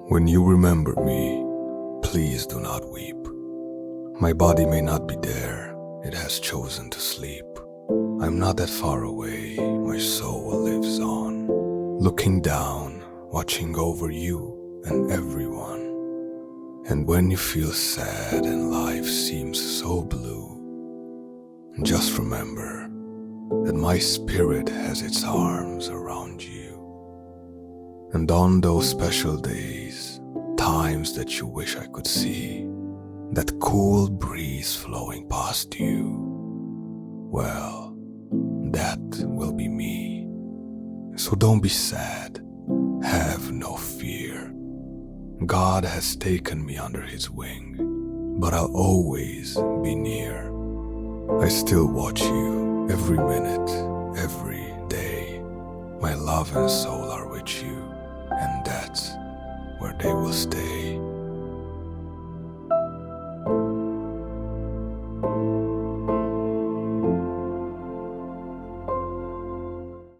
When you remember me, please do not weep. My body may not be there, it has chosen to sleep. I'm not that far away, my soul lives on, looking down, watching over you and everyone. And when you feel sad and life seems so blue, just remember that my spirit has its arms around you. And on those special days, times that you wish I could see, that cool breeze flowing past you, well, that will be me. So don't be sad, have no fear. God has taken me under his wing, but I'll always be near. I still watch you every minute, every day. My love and soul are with you, and that's where they will stay.